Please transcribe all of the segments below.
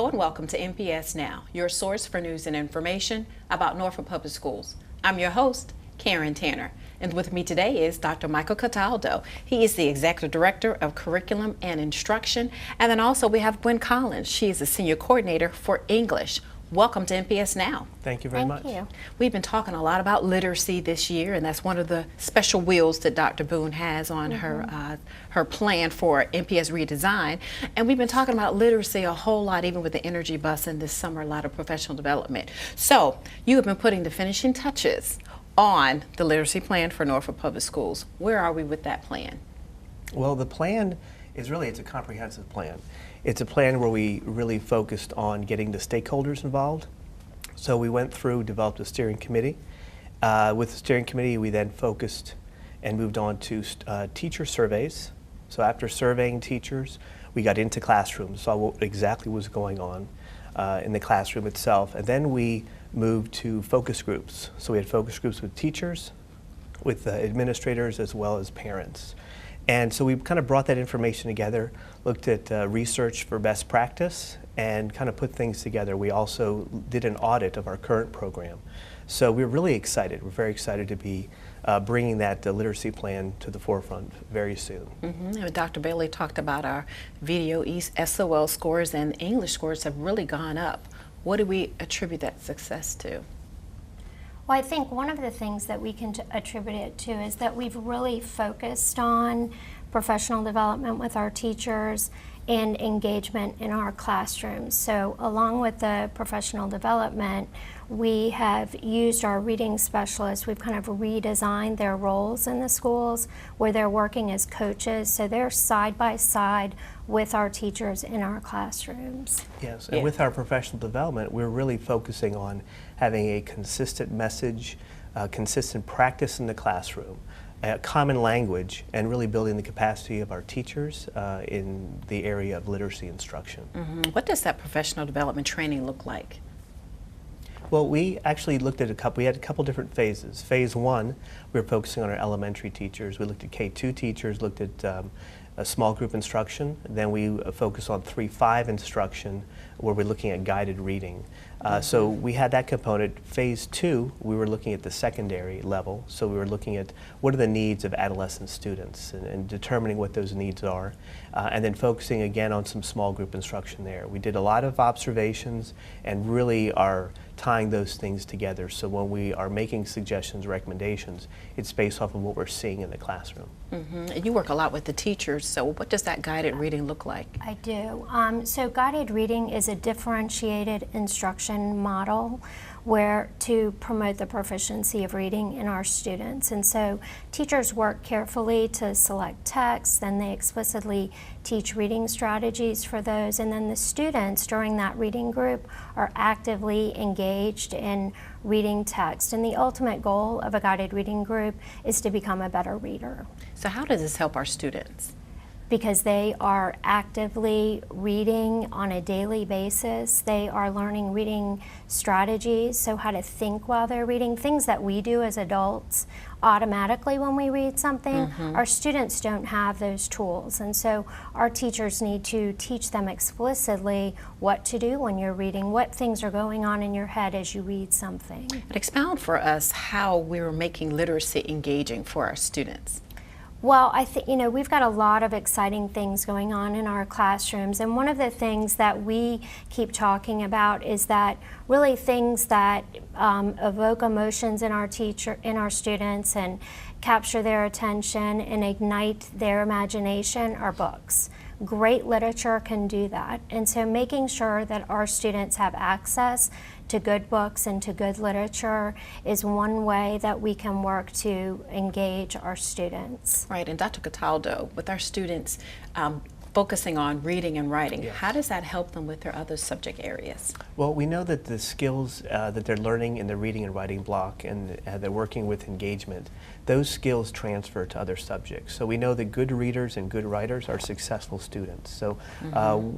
Hello and welcome to NPS Now, your source for news and information about Norfolk Public Schools. I'm your host, Karen Tanner, and with me today is Dr. Michael Cataldo. He is the Executive Director of Curriculum and Instruction, and then also we have Gwen Collins. She is the Senior Coordinator for English. Welcome to NPS Now. Thank you very much. Thank you. We've been talking a lot about literacy this year, and that's one of the special wheels that Dr. Boone has on her plan for NPS redesign. And we've been talking about literacy a whole lot, even with the energy bus and this summer, a lot of professional development. So you have been putting the finishing touches on the literacy plan for Norfolk Public Schools. Where are we with that plan? Well, the plan is it's a comprehensive plan. It's a plan where we really focused on getting the stakeholders involved. So we went through, developed a steering committee. With the steering committee, we then focused and moved on to teacher surveys. So after surveying teachers, we got into classrooms, saw what exactly was going on in the classroom itself. And then we moved to focus groups. So we had focus groups with teachers, with administrators, as well as parents. And so we kind of brought that information together, looked at research for best practice, and kind of put things together. We also did an audit of our current program. So we're really excited. We're very excited to be bringing that literacy plan to the forefront very soon. And Dr. Bailey talked about our video SOL scores, and English scores have really gone up. What do we attribute that success to? Well, I think one of the things that we can attribute it to is that we've really focused on professional development with our teachers and engagement in our classrooms. So along with the professional development, we have used our reading specialists. We've kind of redesigned their roles in the schools where they're working as coaches. So they're side by side with our teachers in our classrooms. Yes, and with our professional development, we're really focusing on having a consistent message, consistent practice in the classroom, a common language, and really building the capacity of our teachers in the area of literacy instruction. What does that professional development training look like? Well, we actually looked at we had a couple different phases. Phase one, we were focusing on our elementary teachers. We looked at K-2 teachers, looked at a small group instruction. Then we focused on 3-5 instruction, where we're looking at guided reading. So we had that component. Phase two, we were looking at the secondary level. So we were looking at what are the needs of adolescent students and determining what those needs are. And then focusing again on some small group instruction there. We did a lot of observations and really are tying those things together. So when we are making suggestions, recommendations, it's based off of what we're seeing in the classroom. And you work a lot with the teachers, so what does that guided reading look like? I do. So guided reading is a differentiated instruction model where to promote the proficiency of reading in our students. And so teachers work carefully to select texts, then they explicitly teach reading strategies for those, and then the students during that reading group are actively engaged in reading text. And the ultimate goal of a guided reading group is to become a better reader. So how does this help our students? Because they are actively reading on a daily basis. They are learning reading strategies, so how to think while they're reading, things that we do as adults automatically when we read something. Our students don't have those tools, and so our teachers need to teach them explicitly what to do when you're reading, what things are going on in your head as you read something. But expound for us how we're making literacy engaging for our students. Well, I think, we've got a lot of exciting things going on in our classrooms, and one of the things that we keep talking about is that really things that evoke emotions in our students and capture their attention and ignite their imagination are books. Great literature can do that, and so making sure that our students have access to good books and to good literature is one way that we can work to engage our students. Right, and Dr. Cataldo, with our students focusing on reading and writing, how does that help them with their other subject areas? Well, we know that the skills that they're learning in the reading and writing block and they're working with engagement, those skills transfer to other subjects. So we know that good readers and good writers are successful students. So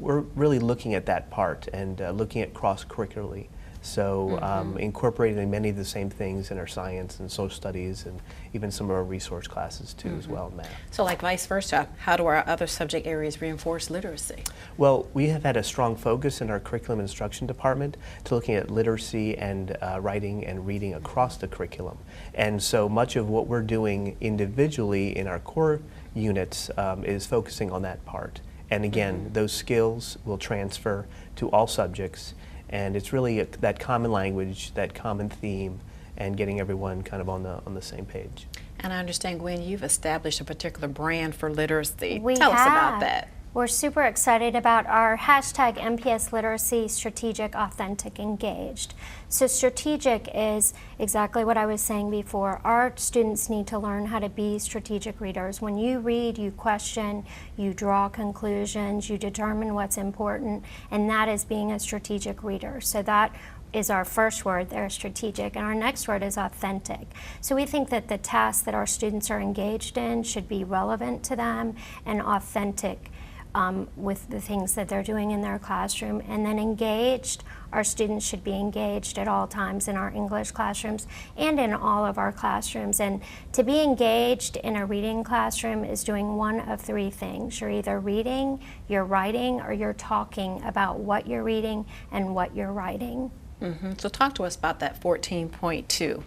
we're really looking at that part and looking at cross-curricularly So incorporating many of the same things in our science and social studies and even some of our resource classes too as well in math. So like vice versa, how do our other subject areas reinforce literacy? Well, we have had a strong focus in our curriculum instruction department to looking at literacy and writing and reading across the curriculum. And so much of what we're doing individually in our core units is focusing on that part. And again, those skills will transfer to all subjects, and it's really that common language, that common theme, and getting everyone kind of on the same page. And I understand, Gwen, you've established a particular brand for literacy. We Tell us about have. that. We're super excited about our hashtag NPS Literacy Strategic, Authentic, Engaged. So strategic is exactly what I was saying before. Our students need to learn how to be strategic readers. When you read, you question, you draw conclusions, you determine what's important, and that is being a strategic reader. So that is our first word there, strategic, and our next word is authentic. So we think that the tasks that our students are engaged in should be relevant to them and authentic with the things that they're doing in their classroom. And then engaged, our students should be engaged at all times in our English classrooms and in all of our classrooms. And to be engaged in a reading classroom is doing one of three things. You're either reading, you're writing, or you're talking about what you're reading and what you're writing. So talk to us about that 14.2.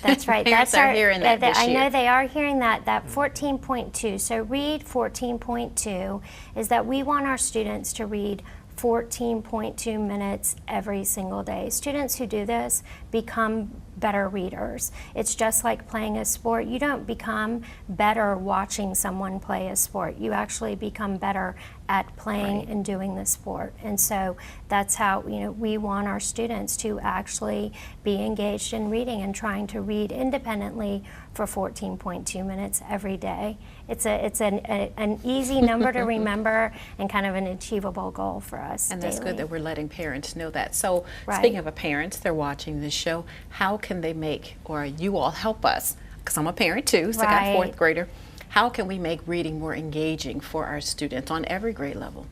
That's right. Parents are hearing that this I year. know they are hearing that 14.2. So read 14.2 is that we want our students to read 14.2 minutes every single day. Students who do this become better readers. It's just like playing a sport. You don't become better watching someone play a sport. You actually become better at playing and doing the sport. And so that's how, we want our students to actually be engaged in reading and trying to read independently for 14.2 minutes every day. It's an easy number to remember and kind of an achievable goal for us. And that's daily. good that we're letting parents know that. So Right. speaking of parents, they're watching this show, how can they make, or you all help us, because I'm a parent too, so I got Right. a fourth grader, how can we make reading more engaging for our students on every grade level?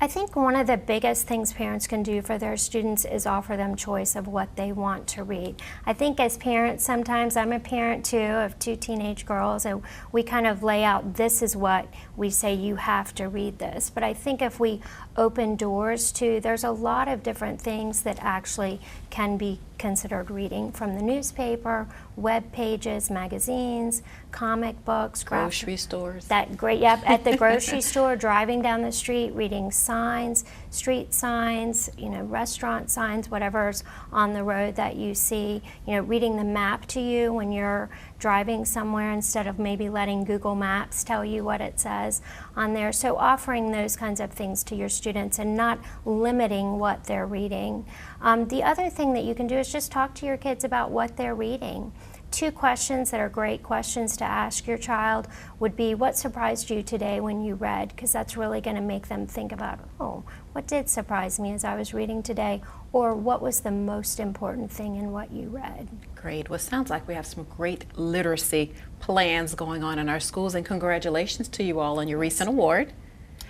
I think one of the biggest things parents can do for their students is offer them choice of what they want to read. I think as parents, sometimes I'm a parent too of two teenage girls, and we kind of lay out, this is what we say, you have to read this. But I think if we open doors to, there's a lot of different things that actually can be considered reading, from the newspaper, web pages, magazines, comic books, Grocery stores. That great, yep, at the grocery store, driving down the street, reading signs, street signs, restaurant signs, whatever's on the road that you see, reading the map to you when you're driving somewhere instead of maybe letting Google Maps tell you what it says on there. So offering those kinds of things to your students and not limiting what they're reading. The other thing that you can do is just talk to your kids about what they're reading. Two questions that are great questions to ask your child would be, what surprised you today when you read? Because that's really going to make them think about, oh, what did surprise me as I was reading today? Or what was the most important thing in what you read? Great. Well, it sounds like we have some great literacy plans going on in our schools, and congratulations to you all on your recent award.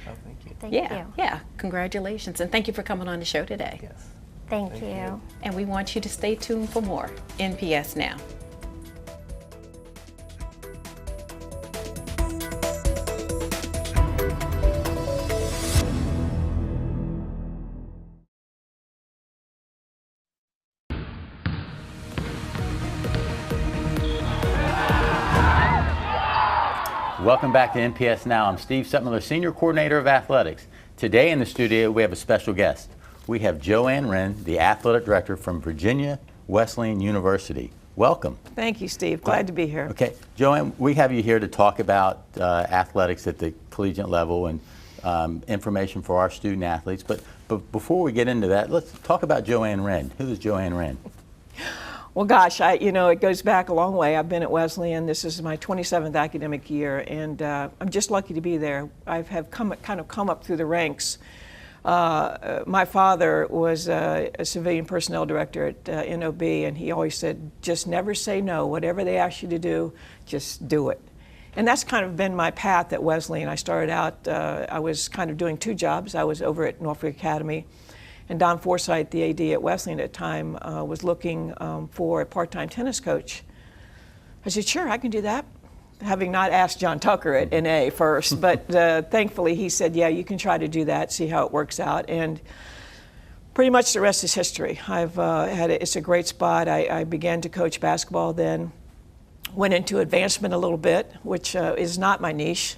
Oh, thank you. Thank you. Yeah, congratulations. And thank you for coming on the show today. Yes. Thank you. And we want you to stay tuned for more NPS Now. Welcome back to NPS Now. I'm Steve Sutmiller, Senior Coordinator of Athletics. Today in the studio we have a special guest. We have Joanne Renn, the Athletic Director from Virginia Wesleyan University. Welcome. Thank you, Steve. Glad to be here. Okay, Joanne, we have you here to talk about athletics at the collegiate level and information for our student athletes. But before we get into that, let's talk about Joanne Renn. Who is Joanne Renn? Well, gosh, it goes back a long way. I've been at Wesleyan. This is my 27th academic year, and I'm just lucky to be there. I have come up through the ranks. My father was a civilian personnel director at NOB, and he always said, just never say no. Whatever they ask you to do, just do it. And that's kind of been my path at Wesleyan. I started out, I was kind of doing two jobs. I was over at Norfolk Academy, And Don Forsythe, the AD at Wesleyan at the time, was looking for a part-time tennis coach. I said, sure, I can do that. Having not asked John Tucker at NA first, but thankfully he said, yeah, you can try to do that, see how it works out. And pretty much the rest is history. It's a great spot. I began to coach basketball then, went into advancement a little bit, which is not my niche.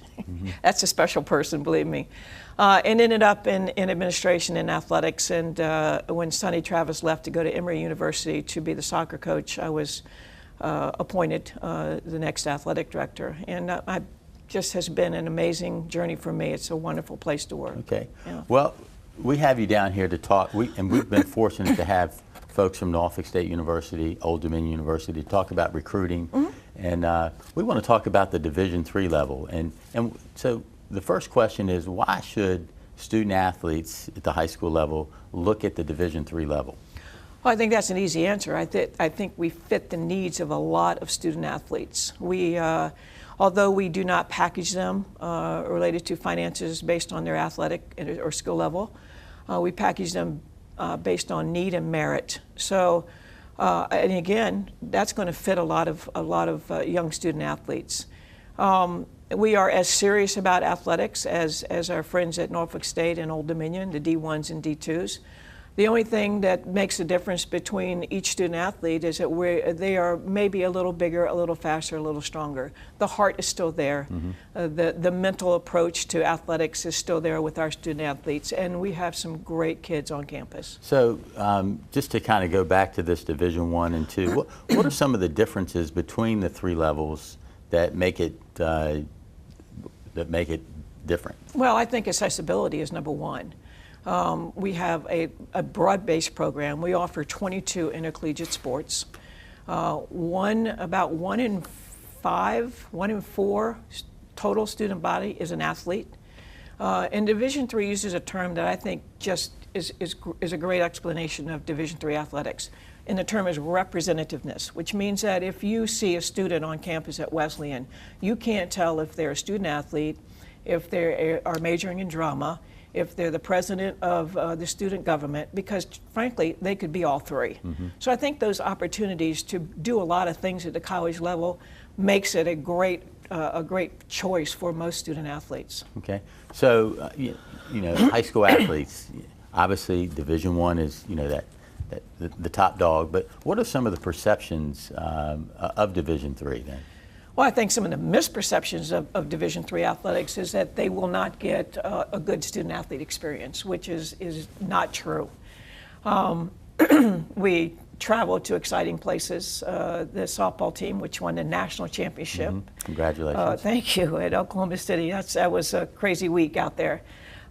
That's a special person, believe me. And ended up in administration and athletics. And when Sonny Travis left to go to Emory University to be the soccer coach, I was appointed the next athletic director. And I just has been an amazing journey for me. It's a wonderful place to work. Okay. Yeah. Well, we have you down here to talk, and we've been fortunate to have folks from Norfolk State University, Old Dominion University, to talk about recruiting. And we want to talk about the Division III level. And so the first question is, why should student athletes at the high school level look at the Division III level? Well, I think that's an easy answer. I think we fit the needs of a lot of student athletes. Although we do not package them related to finances based on their athletic or skill level, we package them based on need and merit. So, and again, that's going to fit a lot of young student athletes. We are as serious about athletics as our friends at Norfolk State and Old Dominion, the D1s and D2s. The only thing that makes a difference between each student athlete is that they are maybe a little bigger, a little faster, a little stronger. The heart is still there. The mental approach to athletics is still there with our student athletes, and we have some great kids on campus. So just to kind of go back to this Division I and II, what are some of the differences between the three levels that make it different? Well, I think accessibility is number one. We have a broad-based program. We offer 22 intercollegiate sports. About one in four total student body is an athlete. And Division III uses a term that I think just is a great explanation of Division III athletics. And the term is representativeness, which means that if you see a student on campus at Wesleyan, you can't tell if they're a student athlete, if they are majoring in drama, if they're the president of the student government, because frankly, they could be all three. So I think those opportunities to do a lot of things at the college level makes it a great choice for most student athletes. Okay, so you know, high school athletes, obviously Division I is the top dog, but what are some of the perceptions of Division III then? Well, I think some of the misperceptions of Division III athletics is that they will not get a good student athlete experience, which is not true. We travel to exciting places. The softball team, which won the national championship. Congratulations. Thank you, at Oklahoma City. That was a crazy week out there.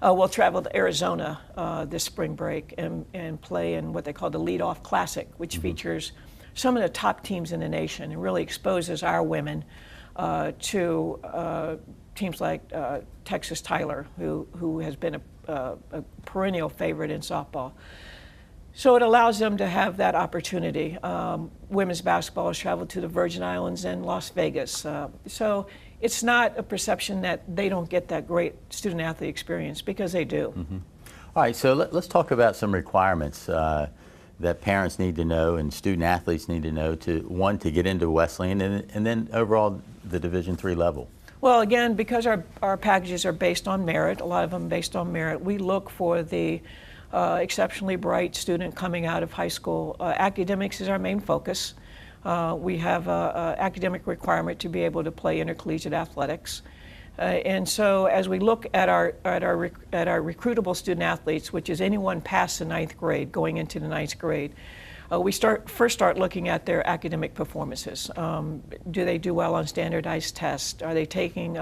We'll travel to Arizona this spring break and play in what they call the Lead-Off Classic, which features some of the top teams in the nation and really exposes our women to teams like Texas Tyler, who has been a perennial favorite in softball. So it allows them to have that opportunity. Women's basketball has traveled to the Virgin Islands and Las Vegas. So it's not a perception that they don't get that great student athlete experience, because they do. All right, so let's talk about some requirements that parents need to know and student athletes need to know to get into Wesleyan and then overall the Division III level. Well, again, because our packages are based on merit, a lot of them based on merit, we look for the exceptionally bright student coming out of high school. Academics is our main focus. We have an academic requirement to be able to play intercollegiate athletics. And so as we look at our recruitable student athletes, which is anyone past the 9th grade going into the 9th grade, we first start looking at their academic performances. Do they do well on standardized tests? Are they taking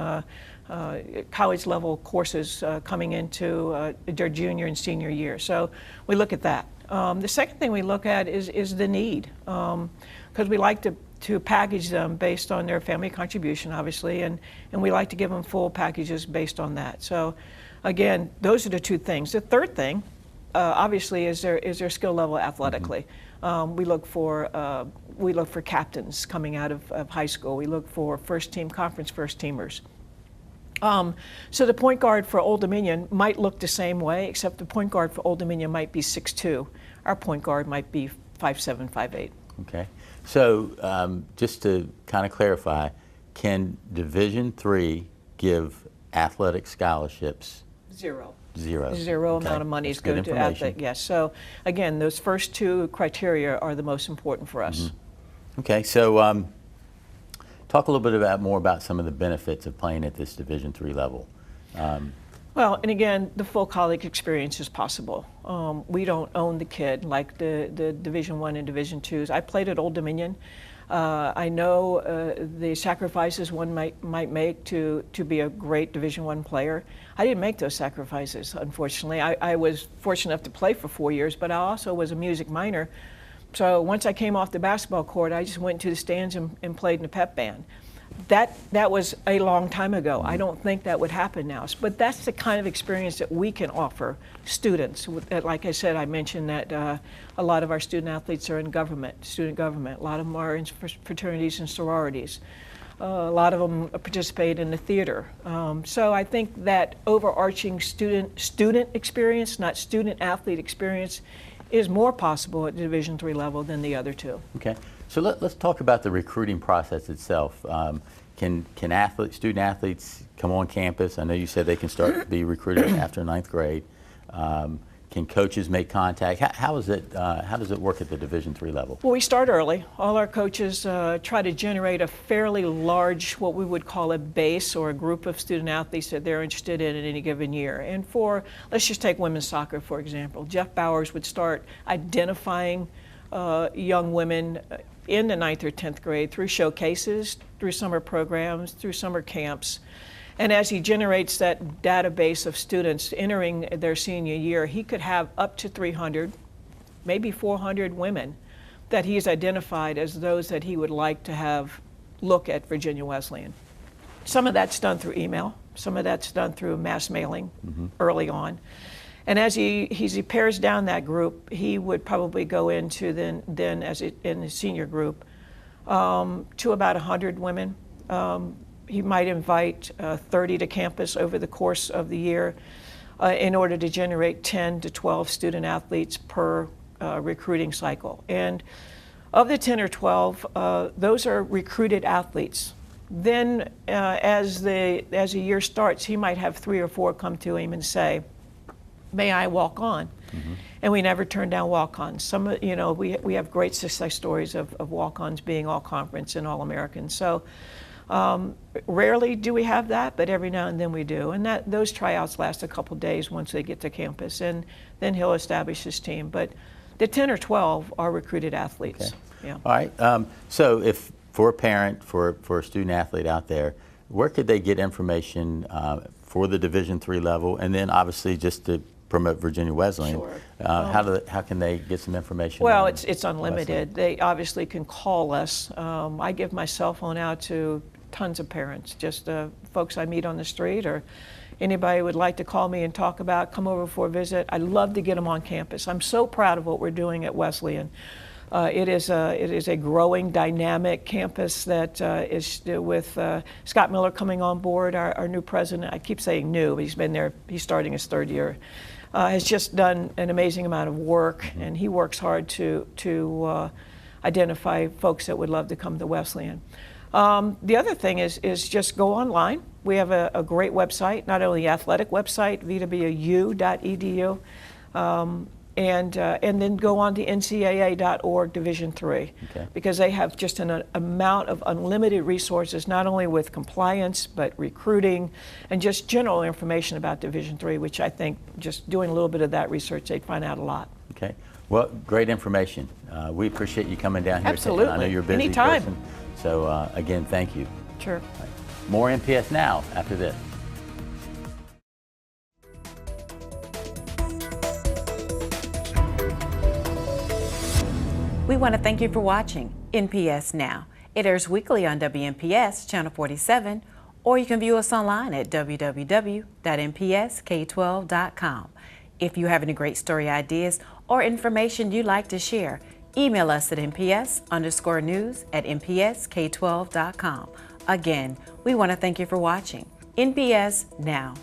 college level courses coming into their junior and senior year? So we look at that. The second thing we look at is the need, because we like to package them based on their family contribution, obviously, and we like to give them full packages based on that. So again, those are the two things. The third thing, obviously, is their skill level athletically. We look for captains coming out of high school. We look for conference first teamers. So the point guard for Old Dominion might look the same way, except the point guard for Old Dominion might be 6'2". Our point guard might be 5'7", 5'8". Okay. So just to kind of clarify, can Division III give athletic scholarships? Zero. Zero. Zero Okay. amount of money is That's good going to information. athlete. Yes. So again, those first two criteria are the most important for us. Okay, so talk a little bit more about some of the benefits of playing at this Division III level. Well, and again, the full college experience is possible. We don't own the kid like the Division I and Division IIs. I played at Old Dominion. I know the sacrifices one might make to be a great Division I player. I didn't make those sacrifices, unfortunately. I was fortunate enough to play for 4 years, but I also was a music minor. So once I came off the basketball court, I just went to the stands and played in a pep band. That was a long time ago. I don't think that would happen now. But that's the kind of experience that we can offer students. Like I said, I mentioned that a lot of our student athletes are in student government. A lot of them are in fraternities and sororities. A lot of them participate in the theater. So I think that overarching student experience, not student athlete experience, is more possible at the Division III level than the other two. Okay, so let's talk about the recruiting process itself. Can student athletes come on campus? I know you said they can start to be recruited after 9th grade. Can coaches make contact? How does it work at the Division III level? Well, we start early. All our coaches try to generate a fairly large, what we would call a base or a group of student athletes that they're interested in any given year. And let's just take women's soccer, for example. Jeff Bowers would start identifying young women in the 9th or 10th grade through showcases, through summer programs, through summer camps. And as he generates that database of students entering their senior year, he could have up to 300, maybe 400 women that he's identified as those that he would like to have look at Virginia Wesleyan. Some of that's done through email. Some of that's done through mass mailing early on. And as he pares down that group, he would probably go into in his senior group to about 100 women. He might invite 30 to campus over the course of the year in order to generate 10 to 12 student athletes per recruiting cycle. And of the 10 or 12, those are recruited athletes. Then as the year starts, he might have 3 or 4 come to him and say, "May I walk on?" And we never turn down walk-ons. We have great success stories of walk-ons being all conference and all American. So rarely do we have that, but every now and then we do. And those tryouts last a couple days once they get to campus, and then he'll establish his team. But the 10 or 12 are recruited athletes. Okay. Yeah. All right. So if for a parent, for a student athlete out there, where could they get information for the Division III level, and then obviously just to promote Virginia Wesleyan? Sure. How can they get some information? Well, on it's unlimited. Wesleyan? They obviously can call us. I give my cell phone out to tons of parents, just folks I meet on the street, or anybody who would like to call me and talk about, come over for a visit. I'd love to get them on campus. I'm so proud of what we're doing at Wesleyan. It is a growing, dynamic campus that is with Scott Miller coming on board, our new president. I keep saying new, but he's been there, he's starting his 3rd year. Has just done an amazing amount of work, and he works hard to identify folks that would love to come to Wesleyan. The other thing is just go online. We have a great website, not only athletic website, vitabu.edu, and then go on to ncaa.org Division III, Okay. because they have just an amount of unlimited resources, not only with compliance, but recruiting, and just general information about Division III, which I think just doing a little bit of that research, they'd find out a lot. Okay. Well, great information. We appreciate you coming down here. Absolutely. I know you're a busy Anytime. person. So again, thank you. Sure. More NPS Now after this. We want to thank you for watching NPS Now. It airs weekly on WNPS Channel 47, or you can view us online at www.npsk12.com. If you have any great story ideas or information you'd like to share, email us at nps_news@npsk12.com. Again, we want to thank you for watching NPS Now.